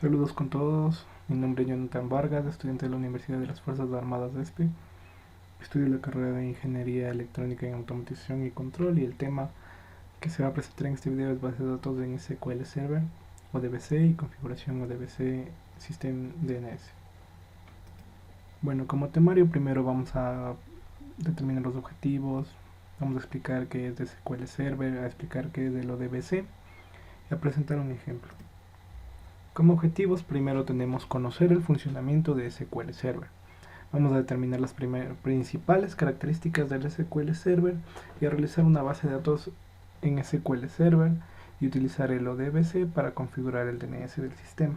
Saludos con todos, mi nombre es Jonathan Vargas, estudiante de la Universidad de las Fuerzas Armadas de ESPE. Estudio la carrera de Ingeniería Electrónica en Automatización y Control y el tema que se va a presentar en este video es base de datos en SQL Server, ODBC y configuración ODBC System DNS. Bueno, como temario primero vamos a determinar los objetivos, vamos a explicar qué es de SQL Server, a explicar qué es del ODBC y a presentar un ejemplo. Como objetivos primero tenemos conocer el funcionamiento de SQL Server. Vamos a determinar las principales características del SQL Server y a realizar una base de datos en SQL Server y utilizar el ODBC para configurar el DNS del sistema.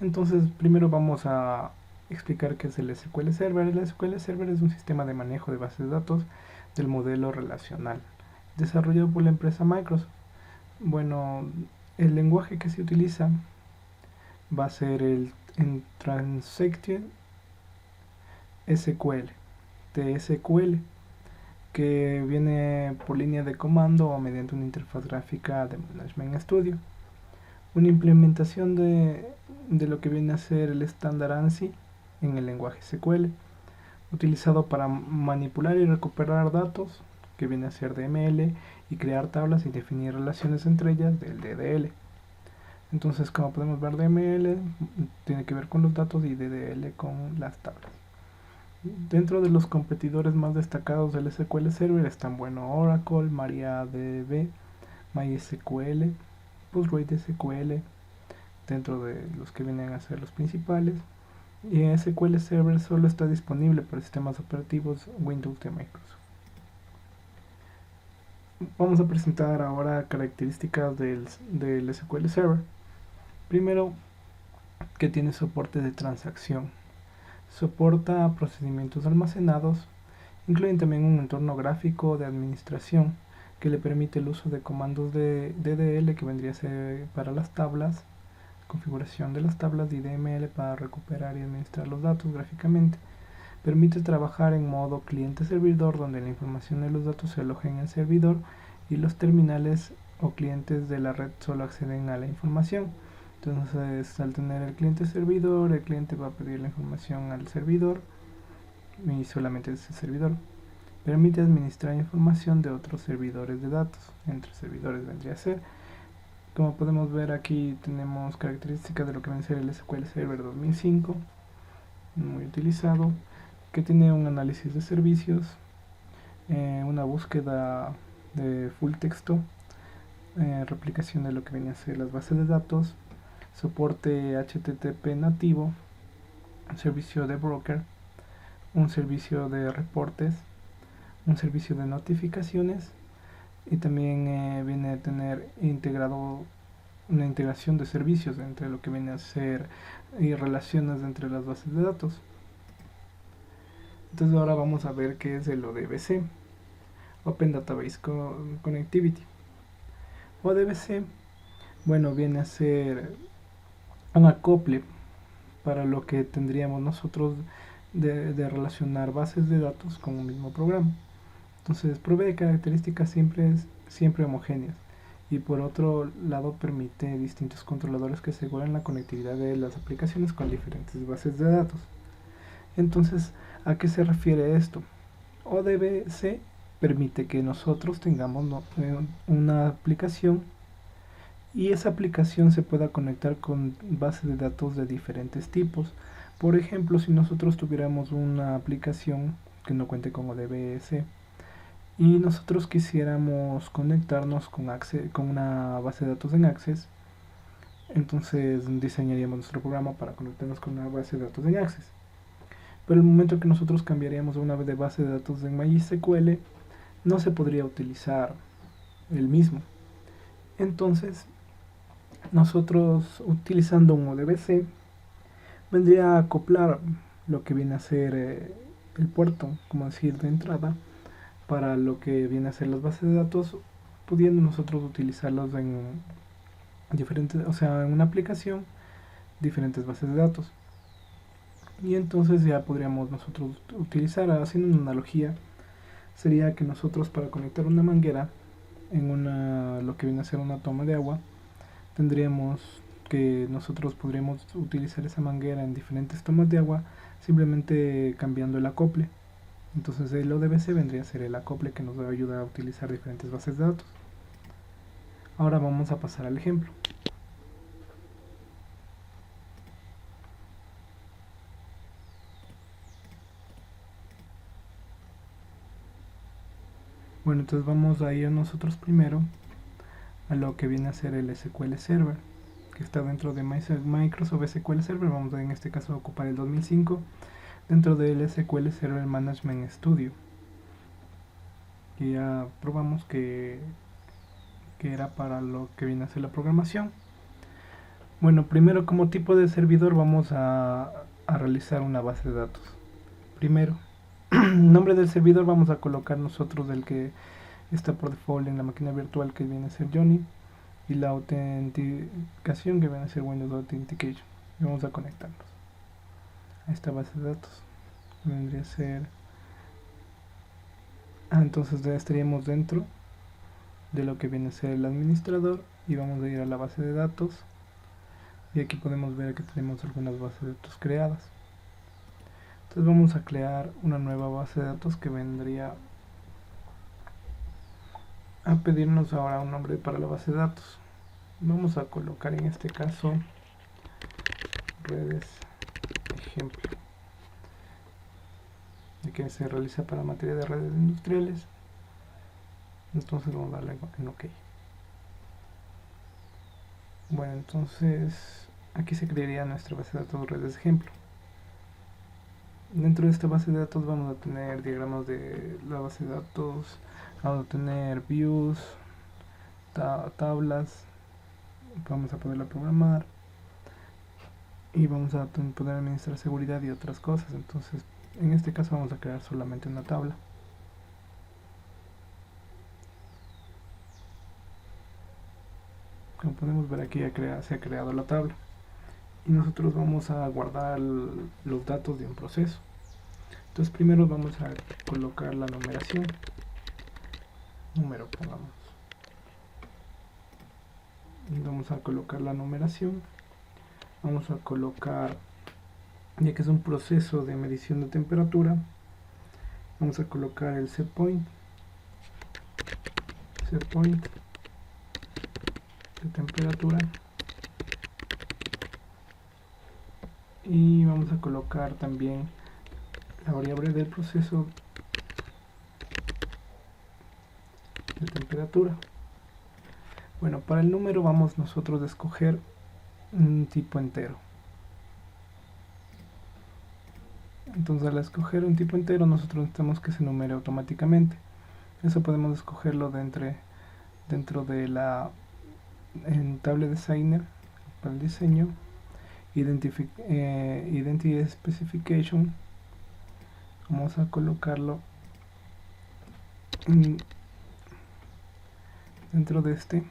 Entonces primero vamos a explicar qué es el SQL Server. El SQL Server es un sistema de manejo de bases de datos del modelo relacional desarrollado por la empresa Microsoft. Bueno, el lenguaje que se utiliza va a ser el Transactional SQL, TSQL, que viene por línea de comando o mediante una interfaz gráfica de Management Studio. Una implementación de lo que viene a ser el estándar ANSI en el lenguaje SQL, utilizado para manipular y recuperar datos, que viene a ser DML, y crear tablas y definir relaciones entre ellas del DDL. Entonces, como podemos ver, DML tiene que ver con los datos y DDL con las tablas. Dentro de los competidores más destacados del SQL Server están, Oracle, MariaDB, MySQL, PostgreSQL, dentro de los que vienen a ser los principales. Y SQL Server solo está disponible para sistemas operativos Windows de Microsoft. Vamos a presentar ahora características del SQL Server. Primero, que tiene soporte de transacción. Soporta procedimientos almacenados. Incluyen también un entorno gráfico de administración que le permite el uso de comandos de DDL, que vendría a ser para las tablas, configuración de las tablas, y DML para recuperar y administrar los datos gráficamente. Permite trabajar en modo cliente-servidor, donde la información de los datos se aloja en el servidor y los terminales o clientes de la red solo acceden a la información. Entonces, al tener el cliente-servidor, el cliente va a pedir la información al servidor y solamente ese servidor. Permite administrar información de otros servidores de datos. Entre servidores vendría a ser. Como podemos ver, aquí tenemos características de lo que viene a ser el SQL Server 2005, muy utilizado, que tiene un análisis de servicios, una búsqueda de full texto, replicación de lo que viene a ser las bases de datos, soporte HTTP nativo, un servicio de broker, un servicio de reportes, un servicio de notificaciones, y también viene a tener integrado una integración de servicios entre lo que viene a ser y relaciones entre las bases de datos. Entonces ahora vamos a ver qué es el ODBC, Open Database Connectivity. ODBC, viene a ser un acople para lo que tendríamos nosotros de relacionar bases de datos con un mismo programa. Entonces provee características siempre homogéneas, y por otro lado permite distintos controladores que aseguran la conectividad de las aplicaciones con diferentes bases de datos. Entonces, ¿a qué se refiere esto? ODBC permite que nosotros tengamos una aplicación, y esa aplicación se pueda conectar con bases de datos de diferentes tipos. Por ejemplo, si nosotros tuviéramos una aplicación que no cuente con ODBC y nosotros quisiéramos conectarnos con una base de datos en Access, entonces diseñaríamos nuestro programa para conectarnos con una base de datos en Access. Pero el momento que nosotros cambiaríamos a una base de datos en MySQL, no se podría utilizar el mismo. Entonces, nosotros, utilizando un ODBC, vendría a acoplar lo que viene a ser el puerto, como decir, de entrada para lo que viene a ser las bases de datos, pudiendo nosotros utilizarlos en diferentes, en una aplicación, diferentes bases de datos. Y entonces ya podríamos nosotros utilizar, haciendo una analogía, sería que nosotros, para conectar una manguera en lo que viene a ser una toma de agua, tendríamos que nosotros podríamos utilizar esa manguera en diferentes tomas de agua, simplemente cambiando el acople. Entonces el ODBC vendría a ser el acople que nos va a ayudar a utilizar diferentes bases de datos. Ahora vamos a pasar al ejemplo. Bueno, entonces vamos a ir nosotros primero a lo que viene a ser el SQL Server, que está dentro de Microsoft SQL Server. Vamos a en este caso a ocupar el 2005 dentro del SQL Server Management Studio. Y ya probamos que era para lo que viene a ser la programación. Bueno, primero como tipo de servidor vamos a realizar una base de datos. Primero, nombre del servidor vamos a colocar nosotros el que está por default en la máquina virtual, que viene a ser Johnny, y la autenticación que viene a ser Windows Authentication. Y vamos a conectarnos a esta base de datos. Vendría a ser entonces ya estaríamos dentro de lo que viene a ser el administrador y vamos a ir a la base de datos, y aquí podemos ver que tenemos algunas bases de datos creadas. Entonces vamos a crear una nueva base de datos que vendría a pedirnos ahora un nombre para la base de datos. Vamos a colocar en este caso redes ejemplo, que se realiza para materia de redes industriales. Entonces vamos a darle en OK. Bueno, entonces aquí se crearía nuestra base de datos redes ejemplo. Dentro de esta base de datos vamos a tener diagramas de la base de datos, vamos a tener views, tablas, vamos a poderla programar y vamos a poder administrar seguridad y otras cosas. Entonces en este caso vamos a crear solamente una tabla. Como podemos ver aquí ya se ha creado la tabla y nosotros vamos a guardar los datos de un proceso. Entonces primero vamos a colocar la numeración, número pongamos, y vamos a colocar la numeración, vamos a colocar, ya que es un proceso de medición de temperatura, vamos a colocar el set point de temperatura, y vamos a colocar también la variable del proceso de temperatura. Bueno, para el número vamos nosotros a escoger un tipo entero. Entonces al escoger un tipo entero nosotros necesitamos que se numere automáticamente. Eso podemos escogerlo dentro de la Table Designer para el diseño, Identity Specification. Vamos a colocarlo dentro de este.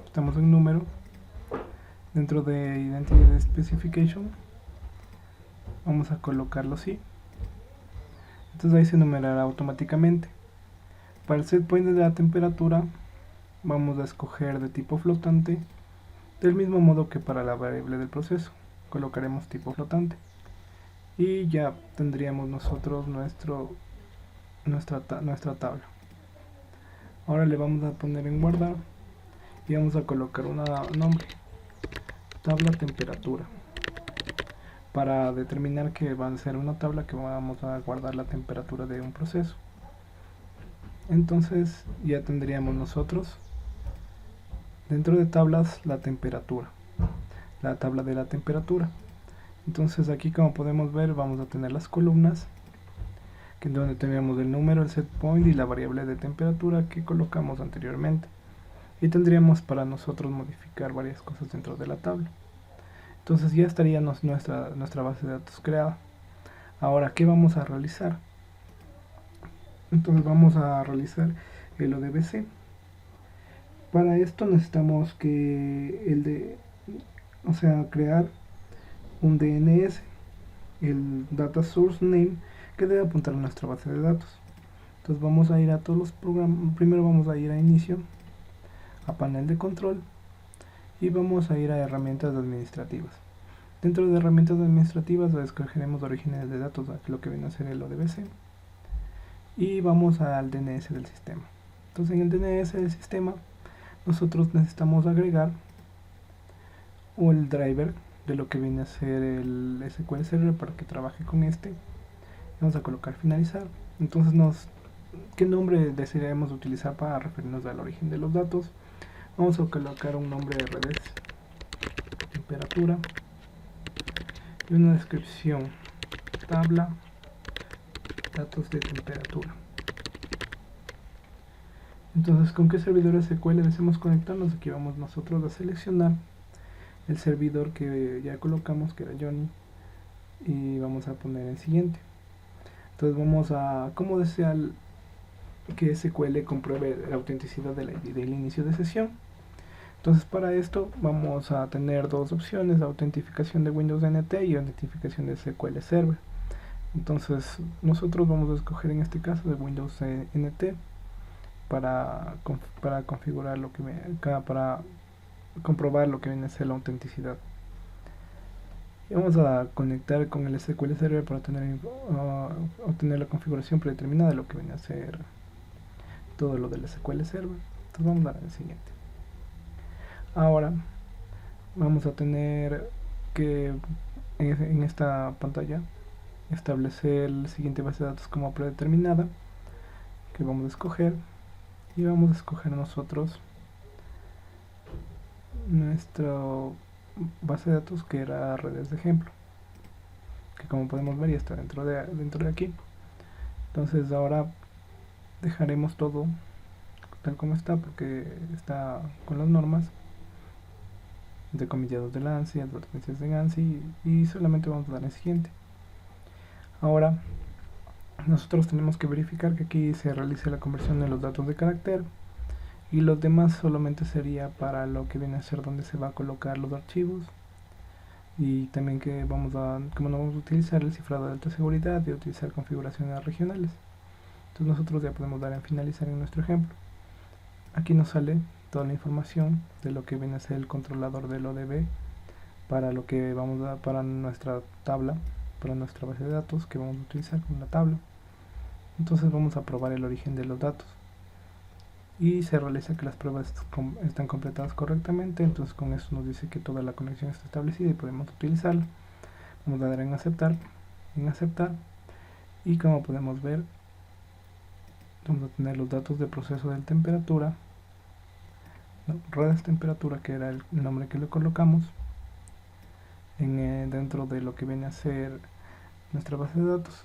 Estamos en número dentro de Identity Specification, vamos a colocarlo así. Entonces ahí se numerará automáticamente. Para el set point de la temperatura vamos a escoger de tipo flotante, del mismo modo que para la variable del proceso. Colocaremos tipo flotante y ya tendríamos nosotros nuestra tabla. Ahora le vamos a poner en guardar y vamos a colocar un nombre, tabla temperatura, para determinar que va a ser una tabla que vamos a guardar la temperatura de un proceso. Entonces ya tendríamos nosotros dentro de tablas la temperatura, la tabla de la temperatura. Entonces aquí, como podemos ver, vamos a tener las columnas, que donde tenemos el número, el set point y la variable de temperatura que colocamos anteriormente, y tendríamos para nosotros modificar varias cosas dentro de la tabla. Entonces ya estaría nuestra base de datos creada. Ahora, ¿qué vamos a realizar? Entonces vamos a realizar el ODBC. Para esto necesitamos que crear un DNS. el data source name que debe apuntar a nuestra base de datos. Entonces vamos a ir a todos los programas. Primero vamos a ir a inicio, a panel de control, y vamos a ir a herramientas administrativas. Dentro de herramientas administrativas escogeremos orígenes de datos, lo que viene a ser el ODBC, y vamos al DNS del sistema. Entonces en el DNS del sistema nosotros necesitamos agregar o el driver de lo que viene a ser el SQL Server para que trabaje con este. Vamos a colocar finalizar. Entonces ¿qué nombre desearemos utilizar para referirnos al origen de los datos? Vamos a colocar un nombre de redes, temperatura, y una descripción, tabla, datos de temperatura. Entonces, ¿con qué servidor SQL deseamos conectarnos? Aquí vamos nosotros a seleccionar el servidor que ya colocamos, que era Johnny, y vamos a poner el siguiente. Entonces vamos a, ¿cómo desea que SQL compruebe la autenticidad del inicio de sesión? Entonces para esto vamos a tener dos opciones: autentificación de Windows NT y autentificación de SQL Server. Entonces nosotros vamos a escoger en este caso de Windows NT para configurar lo que para comprobar lo que viene a ser la autenticidad. Y vamos a conectar con el SQL Server para obtener la configuración predeterminada de lo que viene a ser todo lo del SQL Server. Entonces vamos a dar el siguiente. Ahora vamos a tener que en esta pantalla establecer la siguiente base de datos como predeterminada, que vamos a escoger, y vamos a escoger nosotros nuestra base de datos, que era redes de ejemplo, que como podemos ver ya está dentro de aquí. Entonces ahora dejaremos todo tal como está, porque está con las normas de comillados de ANSI, advertencias de ANSI, y solamente vamos a dar el siguiente. Ahora nosotros tenemos que verificar que aquí se realice la conversión de los datos de carácter, y los demás solamente sería para lo que viene a ser donde se va a colocar los archivos, y también que como no vamos a utilizar el cifrado de alta seguridad y utilizar configuraciones regionales. Entonces nosotros ya podemos dar en finalizar en nuestro ejemplo. Aquí nos sale toda la información de lo que viene a ser el controlador del ODB para lo que para nuestra tabla, para nuestra base de datos que vamos a utilizar con la tabla. Entonces vamos a probar el origen de los datos y se realiza que las pruebas están completadas correctamente. Entonces con eso nos dice que toda la conexión está establecida y podemos utilizarla. Vamos a dar en aceptar, y como podemos ver vamos a tener los datos de proceso de temperatura, redes temperatura, que era el nombre que le colocamos dentro de lo que viene a ser nuestra base de datos.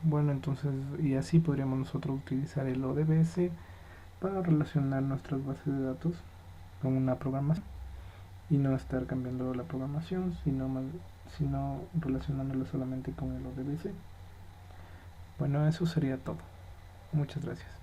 Bueno, entonces, y así podríamos nosotros utilizar el ODBS para relacionar nuestras bases de datos con una programación y no estar cambiando la programación, sino relacionándolo solamente con el ODBS. Bueno, eso sería todo. Muchas gracias.